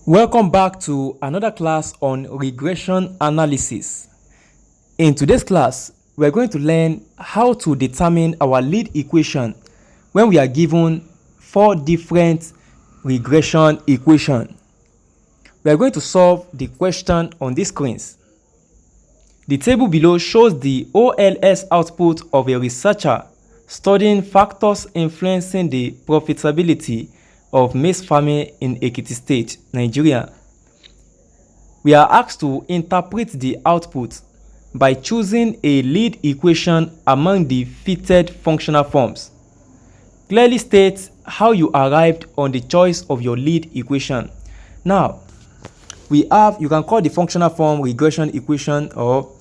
Welcome back to another class on regression analysis. In today's class, we're going to learn how to determine our lead equation when we are given four different regression equations. We are going to solve the question on these screens. The table below shows the OLS output of a researcher studying factors influencing the profitability of maize farming in Ekiti State, Nigeria. We are asked to interpret the output by choosing a lead equation among the fitted functional forms. Clearly state how you arrived on the choice of your lead equation. Now, you can call the functional form regression equation, or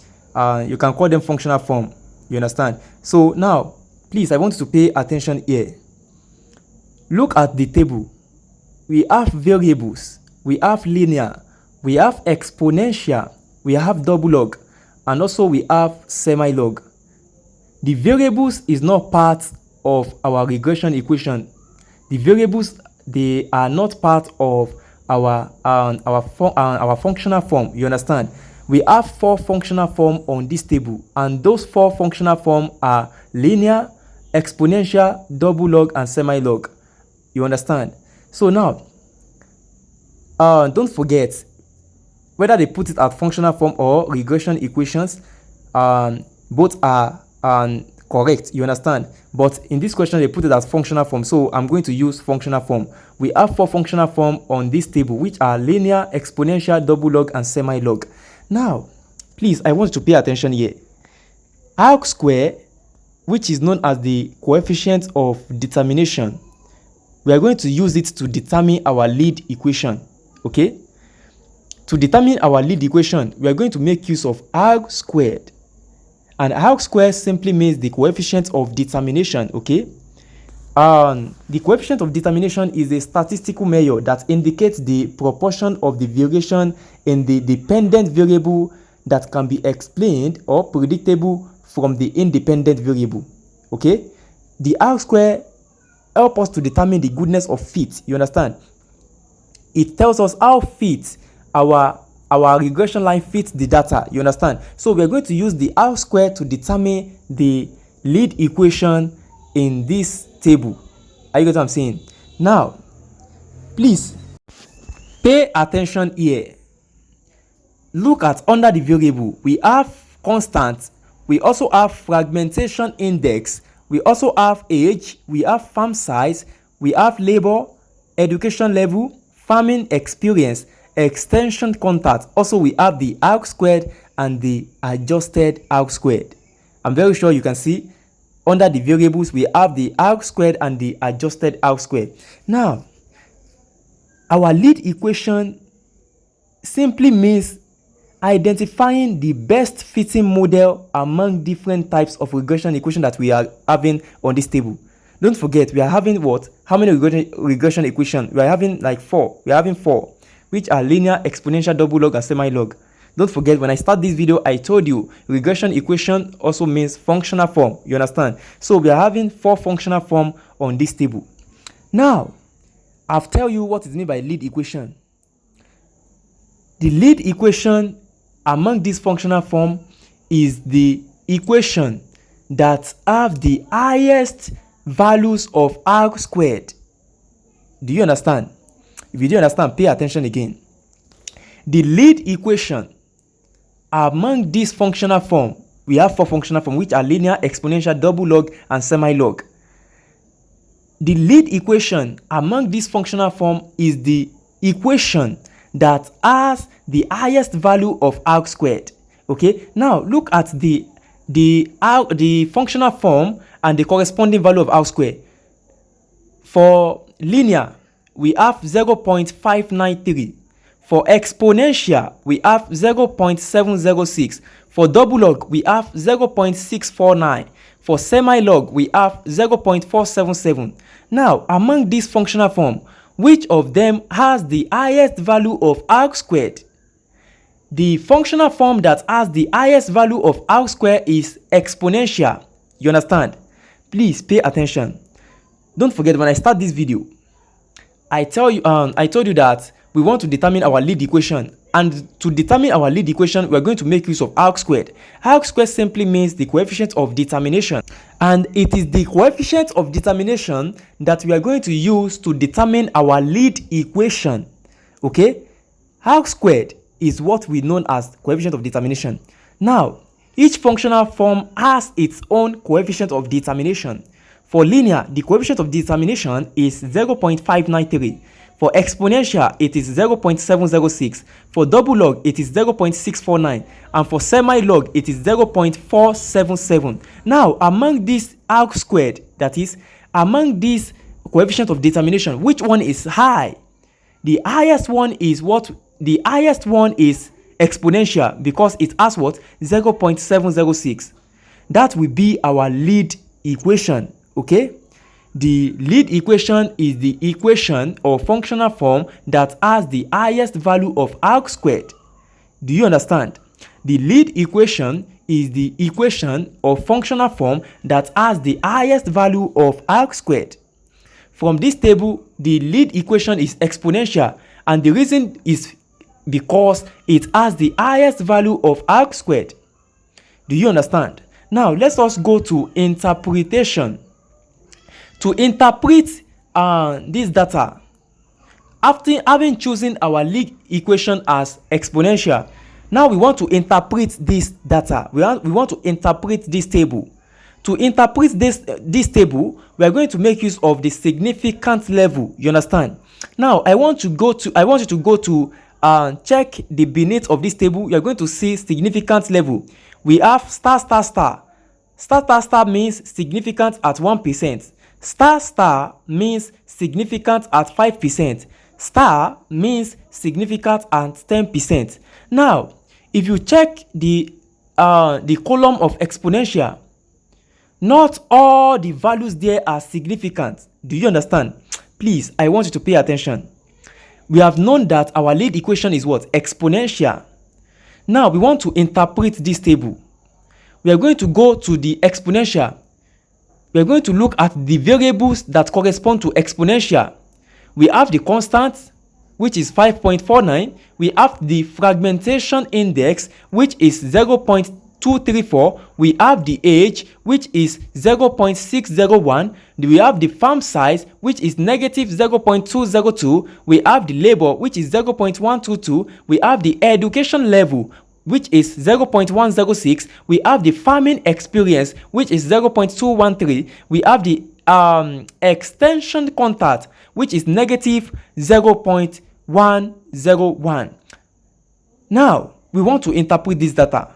you can call them functional form. You understand? So now, please, I want you to pay attention here. Look at the table. We have variables, we have linear, we have exponential, we have double log, and also we have semi-log. The variables is not part of our regression equation. The variables, they are not part of our functional form. You understand? We have four functional form on this table, and those four functional form are linear, exponential, double log, and semi-log. You understand? So now, don't forget, whether they put it at functional form or regression equations, both are correct. You understand? But in this question, they put it as functional form, so I'm going to use functional form. We have four functional form on this table, which are linear, exponential, double log, and semi-log. Now, please, I want you to pay attention here. Arc square, which is known as the coefficient of determination, we are going to use it to determine our lead equation. Okay? To determine our lead equation, we are going to make use of arc squared. And arc squared simply means the coefficient of determination. Okay? The coefficient of determination is a statistical measure that indicates the proportion of the variation in the dependent variable that can be explained or predictable from the independent variable. Okay? The arc square help us to determine the goodness of fit. You understand? It tells us how fit our regression line fits the data. You understand? So we're going to use the R square to determine the lead equation in this table. Are you get what I'm saying? Now, please pay attention here. Look at under the variable. We have constant. We also have fragmentation index. We also have age. We have farm size. We have labor, education level, farming experience, extension contact. Also, we have the arc squared and the adjusted arc squared. I'm very sure you can see under the variables we have the arc squared and the adjusted arc squared. Now, our lead equation simply means identifying the best fitting model among different types of regression equation that we are having on this table. Don't forget, we are having what? How many regression equation? We are having like four. We are having four, which are linear, exponential, double log, and semi-log. Don't forget, when I start this video, I told you regression equation also means functional form. You understand? So we are having four functional form on this table. Now, I've tell you what is meant by lead equation. The lead equation among this functional form is the equation that have the highest values of arc squared. Do you understand? If you do understand, pay attention again. The lead equation among this functional form, we have four functional form, which are linear, exponential, double log, and semi-log. The lead equation among this functional form is the equation that has the highest value of arc squared. Okay, now look at the functional form and the corresponding value of arc square. For linear, we have 0.593. For exponential, we have 0.706. For double log, we have 0.649. For semi-log, we have 0.477. Now, among these functional form, which of them has the highest value of arc squared? The functional form that has the highest value of arc square is exponential. You understand? Please pay attention. Don't forget, when I start this video, I told you that we want to determine our lead equation. And to determine our lead equation, we are going to make use of arc squared. Arc squared simply means the coefficient of determination. And it is the coefficient of determination that we are going to use to determine our lead equation. Okay? Arc squared is what we know as coefficient of determination. Now, each functional form has its own coefficient of determination. For linear, the coefficient of determination is 0.593. For exponential, it is 0.706. For double log, it is 0.649. And for semi-log, it is 0.477. Now, among these arc squared, that is, among these coefficient of determination, which one is high? The highest one is what? The highest one is exponential, because it has what? 0.706. That will be our lead equation. Okay? The lead equation is the equation or functional form that has the highest value of arc squared. Do you understand? The lead equation is the equation or functional form that has the highest value of arc squared. From this table, the lead equation is exponential, and the reason is because it has the highest value of arc squared. Do you understand? Now, let us go to interpretation. To interpret this data, after having chosen our lead equation as exponential, now we want to interpret this data. We want to interpret this table. To interpret this table, we are going to make use of the significant level. You understand? Now, I want you to go to check the beneath of this table. You are going to see significant level. We have star star star. Star star star means significant at 1%. Star star means significant at 5%. Star means significant at 10%. Now, if you check the column of exponential, not all the values there are significant. Do you understand? Please, I want you to pay attention. We have known that our lead equation is what? Exponential. Now, we want to interpret this table. We are going to go to the exponential. We are going to look at the variables that correspond to exponential. We have the constant, which is 5.49. We have the fragmentation index, which is 0.234. We have the age, which is 0.601. We have the farm size, which is negative 0.202. We have the labor, which is 0.122. We have the education level, which is 0.106. We have the farming experience, which is 0.213. We have the extension contact, which is negative 0.101. Now, we want to interpret this data.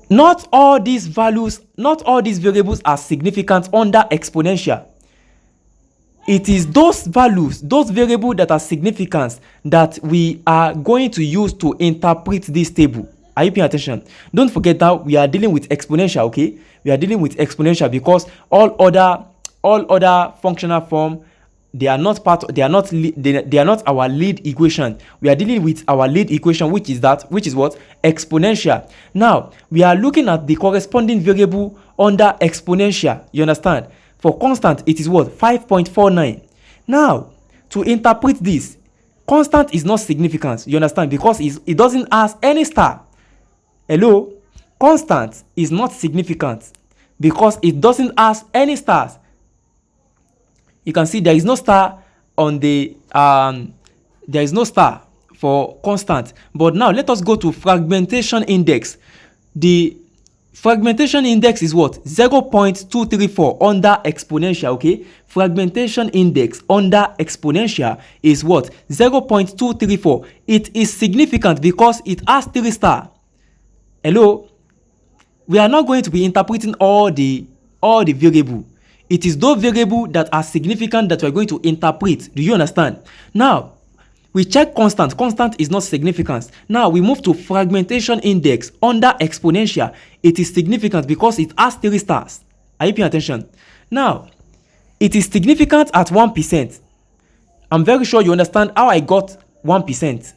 Not all these variables are significant under exponential. It is those values, those variables that are significant, that we are going to use to interpret this table. Are you paying attention? Don't forget that we are dealing with exponential, okay? We are dealing with exponential because all other functional form, they are not our lead equation. We are dealing with our lead equation, which is what? Exponential. Now, we are looking at the corresponding variable under exponential. You understand? For constant, it is what? 5.49. Now, to interpret this, constant is not significant. You understand? Because it doesn't have any star. Hello? Constant is not significant because it doesn't have any stars. You can see there is no star on the there is no star for constant. But now let us go to fragmentation index. The fragmentation index is what? 0.234 under exponential, okay? Fragmentation index under exponential is what? 0.234. It is significant because it has 3 stars. Hello? We are not going to be interpreting all the variable. It is those variables that are significant that we are going to interpret. Do you understand? Now, we check constant. Constant is not significant. Now, we move to fragmentation index under exponential. It is significant because it has 3 stars. Are you paying attention? Now, it is significant at 1%. I'm very sure you understand how I got 1%.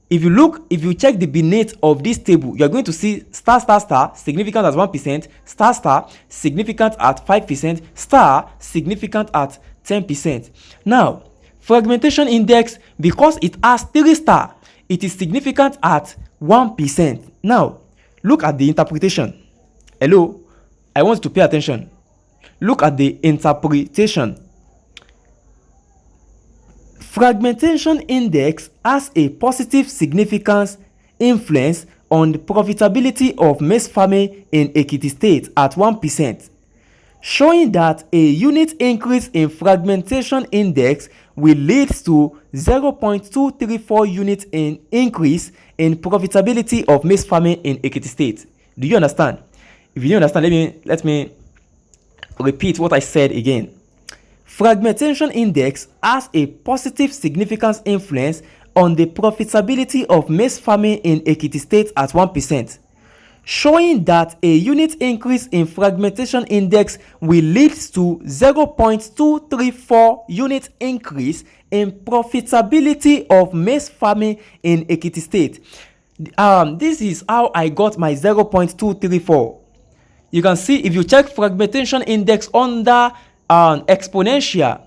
If you check the beneath of this table, you're going to see star, star, star, significant at 1%, star, star, significant at 5%, star, significant at 10%. Now, Fragmentation index, because it has 3 star, it is significant at 1%. Now, look at the interpretation. Hello, I want you to pay attention. Look at the interpretation. Fragmentation index has a positive significance influence on the profitability of maize farming in Ekiti State at 1%, showing that a unit increase in fragmentation index will lead to 0.234 units in increase in profitability of maize farming in Ekiti State. Do you understand? If you don't understand, let me repeat what I said again. Fragmentation index has a positive significance influence on the profitability of maize farming in Ekiti State at 1%, showing that a unit increase in fragmentation index will lead to 0.234 unit increase in profitability of maize farming in Ekiti State. This is how I got my 0.234. You can see if you check fragmentation index under exponential,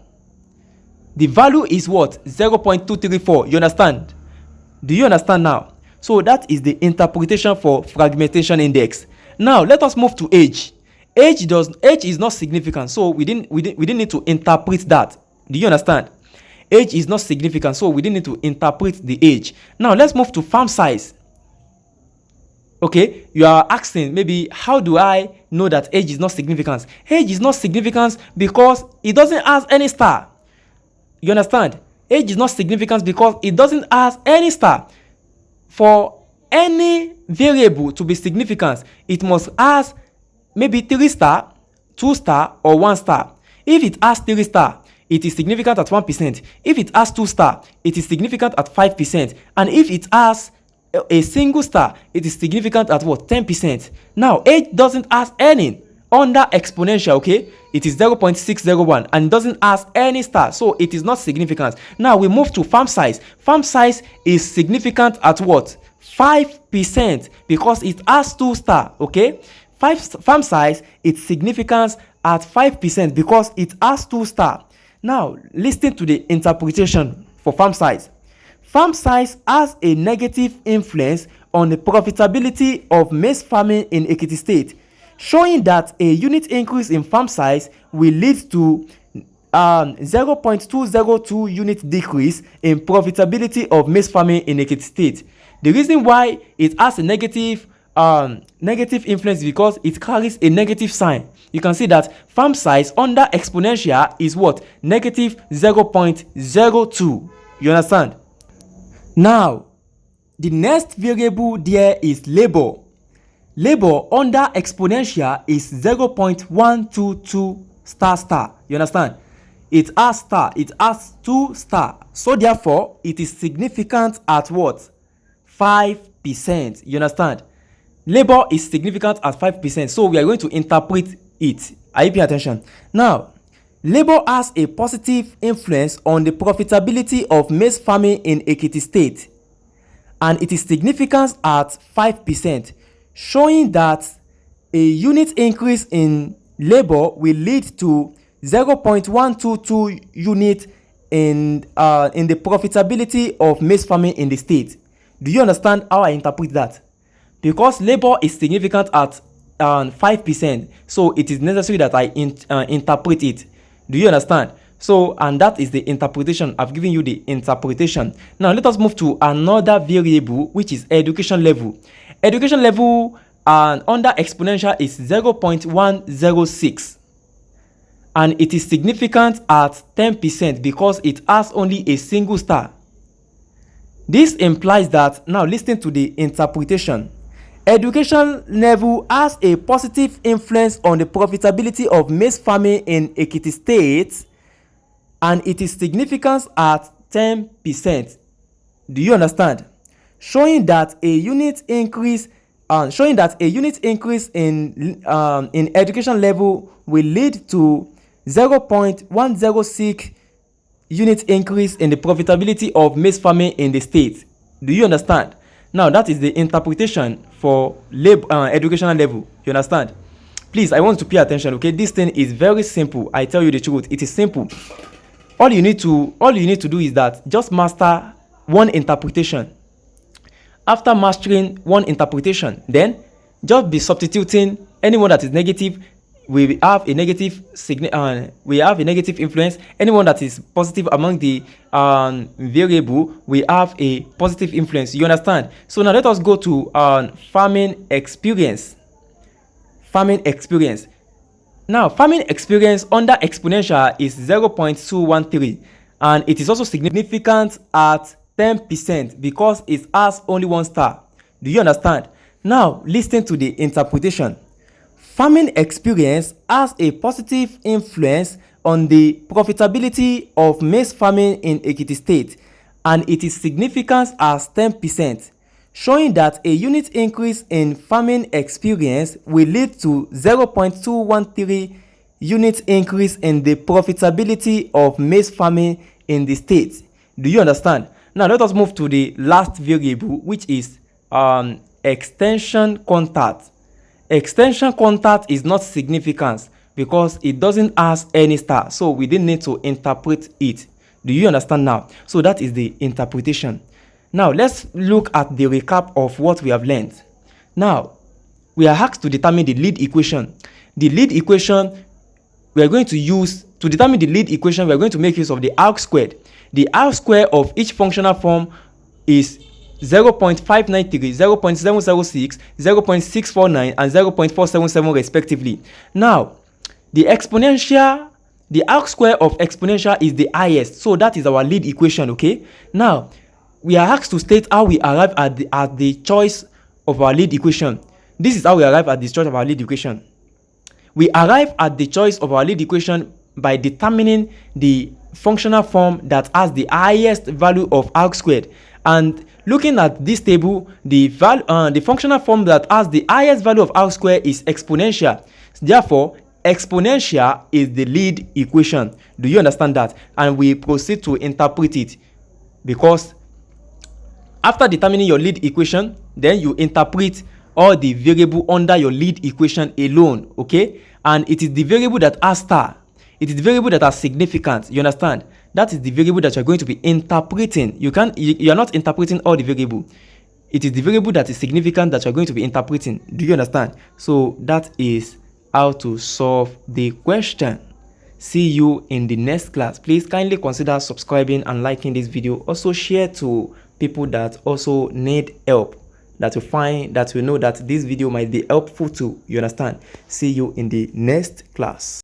the value is what? 0.234. You understand? Do you understand now? So that is the interpretation for fragmentation index. Now let us move to age. Age is not significant, so we didn't need to interpret that. Do you understand? Age is not significant, so we didn't need to interpret the age. Now let's move to farm size. Okay, you are asking maybe how do I know that age is not significant? Age is not significant because it doesn't have any star. You understand? Age is not significant because it doesn't have any star. For any variable to be significant, it must have maybe 3 star, 2 star, or 1 star. If it has 3 star, it is significant at 1%. If it has 2 star, it is significant at 5%. And if it has a single star, it is significant at what? 10%. Now, age doesn't have any under exponential, okay? It is 0.601 and doesn't have any star, so it is not significant. Now we move to farm size. Farm size is significant at what? 5% because it has 2 star, okay? Farm size, it's significant at 5% because it has 2 star. Now listen to the interpretation for farm size. Farm size has a negative influence on the profitability of maize farming in Ekiti State, showing that a unit increase in farm size will lead to 0.202 unit decrease in profitability of maize farming in Ekiti State. The reason why it has a negative influence is because it carries a negative sign. You can see that farm size under exponential is what? Negative 0.02. You understand? Now, the next variable there is labor. Labor under exponential is 0.122 star. You understand? It has star. It has 2 star. So therefore, it is significant at what? 5%. You understand? Labor is significant at 5%. So we are going to interpret it. Are you paying attention? Now, labor has a positive influence on the profitability of maize farming in Ekiti State, and it is significant at 5%, showing that a unit increase in labor will lead to 0.122 unit in the profitability of maize farming in the state. Do you understand how I interpret that? Because labor is significant at 5%, so it is necessary that I interpret it. Do you understand? So, and that is the interpretation. I've given you the interpretation. Now let us move to another variable, which is education level. Education level under exponential is 0.106, and it is significant at 10% because it has only a single star. This implies that, now listen to the interpretation. Education level has a positive influence on the profitability of maize farming in Ekiti State, and it is significant at 10%. Do you understand? Showing that a unit increase in education level will lead to 0.106 unit increase in the profitability of maize farming in the state. Do you understand? Now that is the interpretation for educational level. You understand? Please, I want to pay attention, okay? This thing is very simple. I tell you the truth, it is simple. all you need to do is that just master one interpretation. After mastering one interpretation, then just be substituting anyone that is negative. We have a negative influence. Anyone that is positive among the variable, we have a positive influence. You understand? So now let us go to farming experience. Now farming experience under exponential is 0.213, and it is also significant at 10% because it has only one star. Do you understand? Now listen to the interpretation. Farming experience has a positive influence on the profitability of maize farming in Ekiti State, and it is significant as 10%, showing that a unit increase in farming experience will lead to 0.213 unit increase in the profitability of maize farming in the state. Do you understand? Now let us move to the last variable, which is extension contact. Extension contact is not significant because it doesn't have any star, so we didn't need to interpret it. Do you understand now? So that is the interpretation. Now let's look at the recap of what we have learned. Now we are asked to determine the lead equation. The lead equation we are going to use to determine the lead equation, we are going to make use of the arc squared. The arc square of each functional form is 0.593, 0.706, 0.649, and 0.477 respectively. Now, the arc square of exponential is the highest, so that is our lead equation, okay? Now, we are asked to state how we arrive at the choice of our lead equation. This is how we arrive at the choice of our lead equation. We arrive at the choice of our lead equation by determining the functional form that has the highest value of arc squared. And looking at this table, the functional form that has the highest value of arc square is exponential. Therefore, exponential is the lead equation. Do you understand that? And we proceed to interpret it, because after determining your lead equation, then you interpret all the variable under your lead equation alone, okay? And it is the variable that has star. It is the variable that has significant. You understand? That is the variable that you are going to be interpreting. You are not interpreting all the variable. It is the variable that is significant that you are going to be interpreting. Do you understand? So that is how to solve the question. See you in the next class. Please kindly consider subscribing and liking this video. Also share to people that also need help, that you know that this video might be helpful to. You understand? See you in the next class.